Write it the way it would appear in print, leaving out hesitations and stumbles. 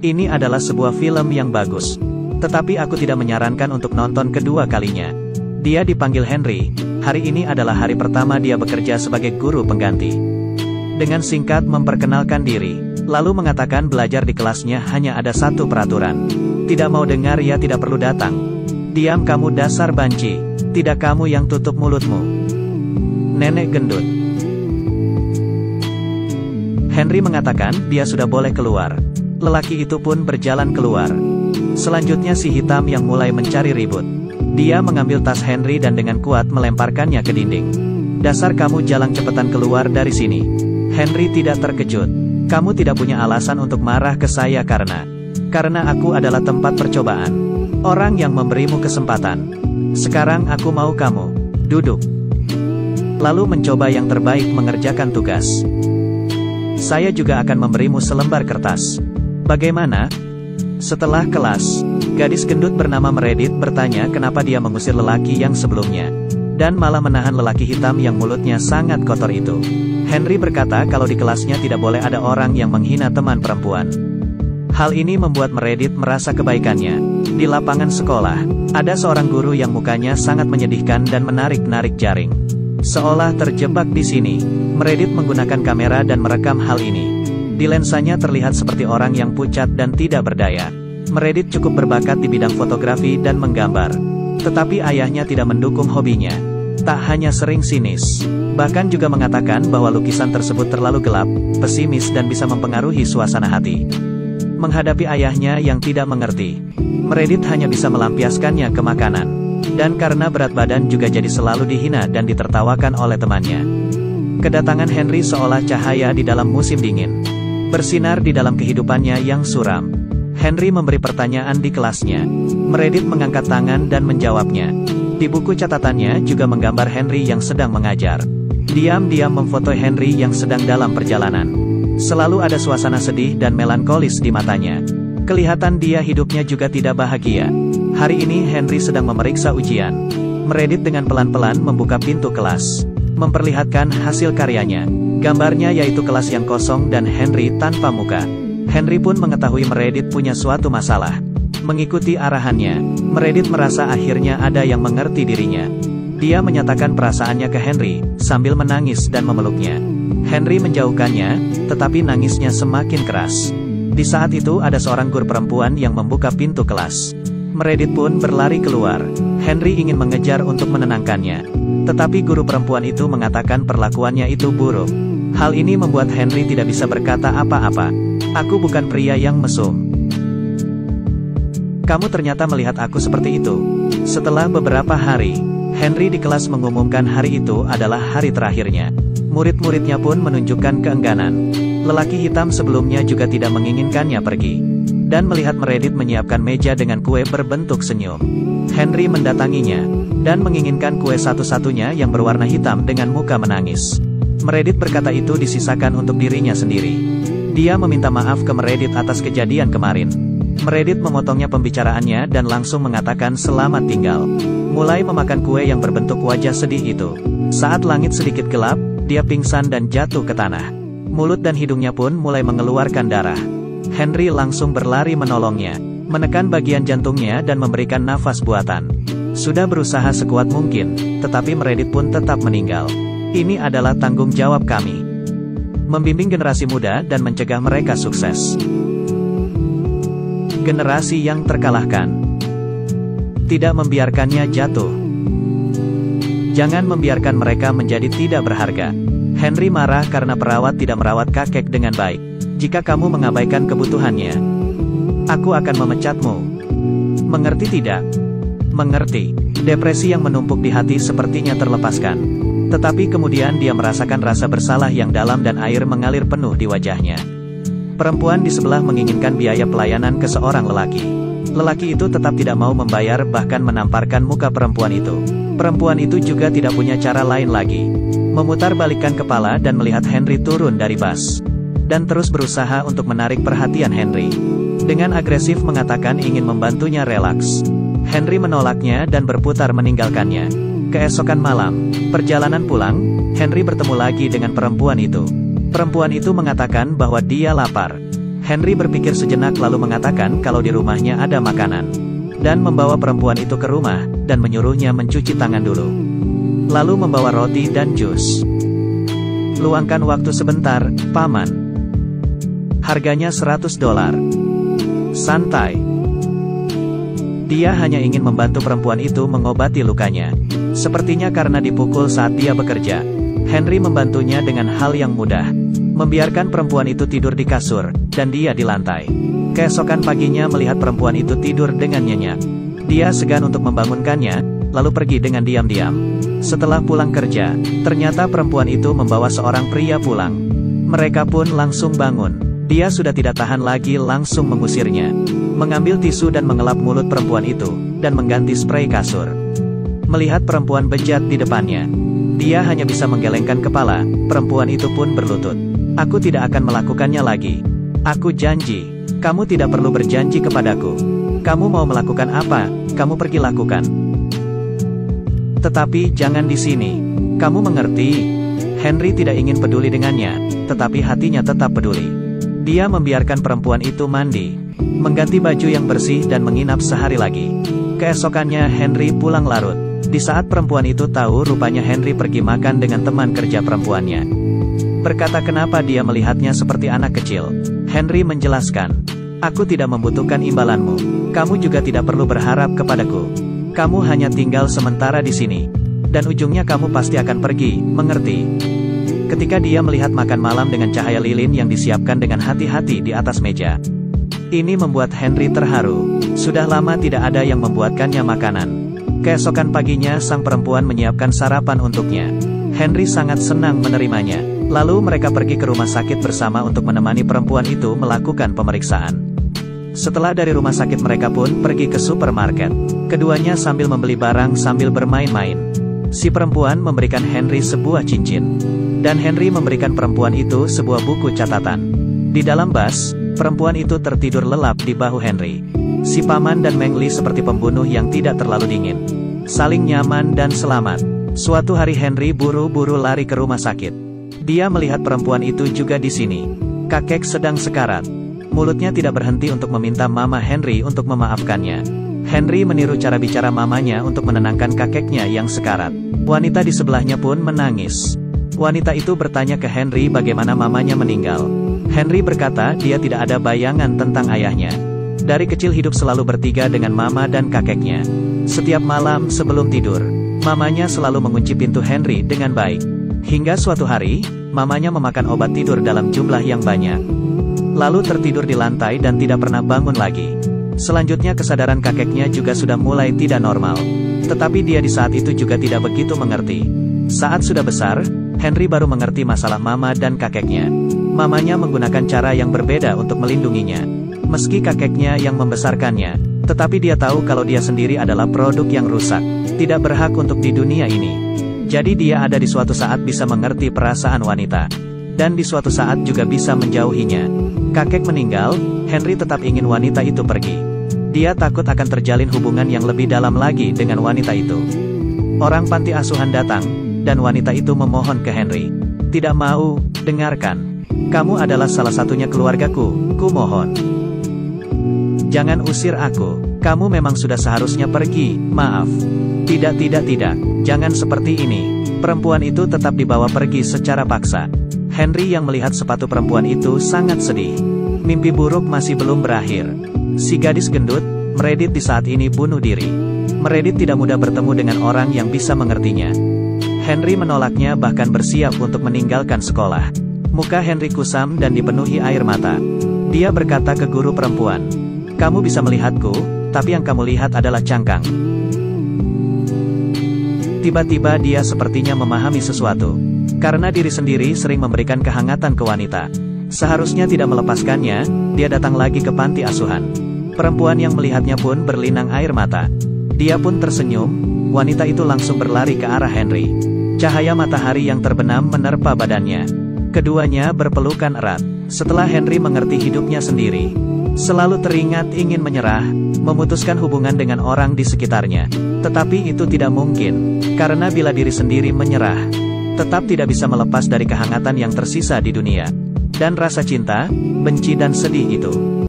Ini adalah sebuah film yang bagus. Tetapi aku tidak menyarankan untuk nonton kedua kalinya. Dia dipanggil Henry. Hari ini adalah hari pertama dia bekerja sebagai guru pengganti. Dengan singkat memperkenalkan diri, lalu mengatakan belajar di kelasnya hanya ada satu peraturan. Tidak mau dengar ya tidak perlu datang. Diam kamu dasar banci. Tidak kamu yang tutup mulutmu. Nenek gendut. Henry mengatakan dia sudah boleh keluar. Lelaki itu pun berjalan keluar. Selanjutnya si hitam yang mulai mencari ribut. Dia mengambil tas Henry dan dengan kuat melemparkannya ke dinding. Dasar kamu jalan cepetan keluar dari sini. Henry tidak terkejut. Kamu tidak punya alasan untuk marah ke saya karena aku adalah tempat percobaan. Orang yang memberimu kesempatan. Sekarang aku mau kamu duduk. Lalu mencoba yang terbaik mengerjakan tugas. Saya juga akan memberimu selembar kertas. Bagaimana? Setelah kelas, gadis gendut bernama Meredith bertanya kenapa dia mengusir lelaki yang sebelumnya. Dan malah menahan lelaki hitam yang mulutnya sangat kotor itu. Henry berkata kalau di kelasnya tidak boleh ada orang yang menghina teman perempuan. Hal ini membuat Meredith merasa kebaikannya. Di lapangan sekolah, ada seorang guru yang mukanya sangat menyedihkan dan menarik-narik jaring. Seolah terjebak di sini, Meredith menggunakan kamera dan merekam hal ini. Di lensanya terlihat seperti orang yang pucat dan tidak berdaya. Meredith cukup berbakat di bidang fotografi dan menggambar. Tetapi ayahnya tidak mendukung hobinya. Tak hanya sering sinis, bahkan juga mengatakan bahwa lukisan tersebut terlalu gelap, pesimis dan bisa mempengaruhi suasana hati. Menghadapi ayahnya yang tidak mengerti, Meredith hanya bisa melampiaskannya ke makanan. Dan karena berat badan juga jadi selalu dihina dan ditertawakan oleh temannya. Kedatangan Henry seolah cahaya di dalam musim dingin. Bersinar di dalam kehidupannya yang suram. Henry memberi pertanyaan di kelasnya. Meredith mengangkat tangan dan menjawabnya. Di buku catatannya juga menggambar Henry yang sedang mengajar. Diam-diam memfoto Henry yang sedang dalam perjalanan. Selalu ada suasana sedih dan melankolis di matanya. Kelihatan dia hidupnya juga tidak bahagia. Hari ini Henry sedang memeriksa ujian. Meredith dengan pelan-pelan membuka pintu kelas. Memperlihatkan hasil karyanya. Gambarnya yaitu kelas yang kosong dan Henry tanpa muka. Henry pun mengetahui Meredith punya suatu masalah. Mengikuti arahannya, Meredith merasa akhirnya ada yang mengerti dirinya. Dia menyatakan perasaannya ke Henry, sambil menangis dan memeluknya. Henry menjauhkannya, tetapi nangisnya semakin keras. Di saat itu ada seorang guru perempuan yang membuka pintu kelas. Meredith pun berlari keluar. Henry ingin mengejar untuk menenangkannya. Tetapi guru perempuan itu mengatakan perlakuannya itu buruk. Hal ini membuat Henry tidak bisa berkata apa-apa. Aku bukan pria yang mesum. Kamu ternyata melihat aku seperti itu. Setelah beberapa hari, Henry di kelas mengumumkan hari itu adalah hari terakhirnya. Murid-muridnya pun menunjukkan keengganan. Lelaki hitam sebelumnya juga tidak menginginkannya pergi. Dan melihat Meredith menyiapkan meja dengan kue berbentuk senyum. Henry mendatanginya, dan menginginkan kue satu-satunya yang berwarna hitam dengan muka menangis. Meredith berkata itu disisakan untuk dirinya sendiri. Dia meminta maaf ke Meredith atas kejadian kemarin. Meredith memotongnya pembicaraannya dan langsung mengatakan selamat tinggal. Mulai memakan kue yang berbentuk wajah sedih itu. Saat langit sedikit gelap, dia pingsan dan jatuh ke tanah. Mulut dan hidungnya pun mulai mengeluarkan darah. Henry langsung berlari menolongnya, menekan bagian jantungnya dan memberikan nafas buatan. Sudah berusaha sekuat mungkin, tetapi Meredith pun tetap meninggal. Ini adalah tanggung jawab kami. Membimbing generasi muda dan mencegah mereka sukses. Generasi yang terkalahkan. Tidak membiarkannya jatuh. Jangan membiarkan mereka menjadi tidak berharga. Henry marah karena perawat tidak merawat kakek dengan baik. Jika kamu mengabaikan kebutuhannya, aku akan memecatmu. Mengerti tidak? Mengerti. Depresi yang menumpuk di hati sepertinya terlepaskan. Tetapi kemudian dia merasakan rasa bersalah yang dalam dan air mengalir penuh di wajahnya. Perempuan di sebelah menginginkan biaya pelayanan ke seorang lelaki. Lelaki itu tetap tidak mau membayar bahkan menamparkan muka perempuan itu. Perempuan itu juga tidak punya cara lain lagi. Memutarbalikkan kepala dan melihat Henry turun dari bus. Dan terus berusaha untuk menarik perhatian Henry. Dengan agresif mengatakan ingin membantunya relaks. Henry menolaknya dan berputar meninggalkannya. Keesokan malam, perjalanan pulang, Henry bertemu lagi dengan perempuan itu. Perempuan itu mengatakan bahwa dia lapar. Henry berpikir sejenak lalu mengatakan kalau di rumahnya ada makanan. Dan membawa perempuan itu ke rumah, dan menyuruhnya mencuci tangan dulu. Lalu membawa roti dan jus. Luangkan waktu sebentar, Paman. Harganya $100. Santai. Dia hanya ingin membantu perempuan itu mengobati lukanya. Sepertinya karena dipukul saat dia bekerja. Henry membantunya dengan hal yang mudah. Membiarkan perempuan itu tidur di kasur, dan dia di lantai. Keesokan paginya melihat perempuan itu tidur dengan nyenyak. Dia segan untuk membangunkannya, lalu pergi dengan diam-diam. Setelah pulang kerja, ternyata perempuan itu membawa seorang pria pulang. Mereka pun langsung bangun. Dia sudah tidak tahan lagi langsung mengusirnya. Mengambil tisu dan mengelap mulut perempuan itu, dan mengganti spray kasur. Melihat perempuan bejat di depannya, dia hanya bisa menggelengkan kepala. Perempuan itu pun berlutut. Aku tidak akan melakukannya lagi. Aku janji. Kamu tidak perlu berjanji kepadaku. Kamu mau melakukan apa, kamu pergi lakukan. Tetapi jangan di sini. Kamu mengerti? Henry tidak ingin peduli dengannya, tetapi hatinya tetap peduli. Dia membiarkan perempuan itu mandi, mengganti baju yang bersih dan menginap sehari lagi. Keesokannya Henry pulang larut. Di saat perempuan itu tahu rupanya Henry pergi makan dengan teman kerja perempuannya. Berkata kenapa dia melihatnya seperti anak kecil. Henry menjelaskan, aku tidak membutuhkan imbalanmu. Kamu juga tidak perlu berharap kepadaku. Kamu hanya tinggal sementara di sini. Dan ujungnya kamu pasti akan pergi, mengerti? Ketika dia melihat makan malam dengan cahaya lilin yang disiapkan dengan hati-hati di atas meja. Ini membuat Henry terharu. Sudah lama tidak ada yang membuatkannya makanan. Keesokan paginya sang perempuan menyiapkan sarapan untuknya. Henry sangat senang menerimanya. Lalu mereka pergi ke rumah sakit bersama untuk menemani perempuan itu melakukan pemeriksaan. Setelah dari rumah sakit mereka pun pergi ke supermarket. Keduanya sambil membeli barang sambil bermain-main. Si perempuan memberikan Henry sebuah cincin. Dan Henry memberikan perempuan itu sebuah buku catatan. Di dalam bus, perempuan itu tertidur lelap di bahu Henry. Si paman dan Mengli seperti pembunuh yang tidak terlalu dingin. Saling nyaman dan selamat. Suatu hari Henry buru-buru lari ke rumah sakit. Dia melihat perempuan itu juga di sini. Kakek sedang sekarat. Mulutnya tidak berhenti untuk meminta mama Henry untuk memaafkannya. Henry meniru cara bicara mamanya untuk menenangkan kakeknya yang sekarat. Wanita di sebelahnya pun menangis. Wanita itu bertanya ke Henry bagaimana mamanya meninggal. Henry berkata dia tidak ada bayangan tentang ayahnya. Dari kecil hidup selalu bertiga dengan mama dan kakeknya. Setiap malam sebelum tidur, mamanya selalu mengunci pintu Henry dengan baik. Hingga suatu hari, mamanya memakan obat tidur dalam jumlah yang banyak. Lalu tertidur di lantai dan tidak pernah bangun lagi. Selanjutnya kesadaran kakeknya juga sudah mulai tidak normal. Tetapi dia di saat itu juga tidak begitu mengerti. Saat sudah besar, Henry baru mengerti masalah mama dan kakeknya. Mamanya menggunakan cara yang berbeda untuk melindunginya. Meski kakeknya yang membesarkannya, tetapi dia tahu kalau dia sendiri adalah produk yang rusak, tidak berhak untuk di dunia ini. Jadi dia ada di suatu saat bisa mengerti perasaan wanita. Dan di suatu saat juga bisa menjauhinya. Kakek meninggal, Henry tetap ingin wanita itu pergi. Dia takut akan terjalin hubungan yang lebih dalam lagi dengan wanita itu. Orang panti asuhan datang, dan wanita itu memohon ke Henry. Tidak mau, dengarkan. Kamu adalah salah satunya keluargaku, ku mohon. Jangan usir aku. Kamu memang sudah seharusnya pergi, maaf. Tidak, jangan seperti ini. Perempuan itu tetap dibawa pergi secara paksa. Henry yang melihat sepatu perempuan itu sangat sedih. Mimpi buruk masih belum berakhir. Si gadis gendut, Meredith di saat ini bunuh diri. Meredith tidak mudah bertemu dengan orang yang bisa mengertinya. Henry menolaknya bahkan bersiap untuk meninggalkan sekolah. Muka Henry kusam dan dipenuhi air mata. Dia berkata ke guru perempuan, kamu bisa melihatku, tapi yang kamu lihat adalah cangkang. Tiba-tiba dia sepertinya memahami sesuatu. Karena diri sendiri sering memberikan kehangatan ke wanita. Seharusnya tidak melepaskannya, dia datang lagi ke panti asuhan. Perempuan yang melihatnya pun berlinang air mata. Dia pun tersenyum, wanita itu langsung berlari ke arah Henry. Cahaya matahari yang terbenam menerpa badannya. Keduanya berpelukan erat. Setelah Henry mengerti hidupnya sendiri, selalu teringat ingin menyerah, memutuskan hubungan dengan orang di sekitarnya. Tetapi itu tidak mungkin, karena bila diri sendiri menyerah, tetap tidak bisa melepas dari kehangatan yang tersisa di dunia. Dan rasa cinta, benci dan sedih itu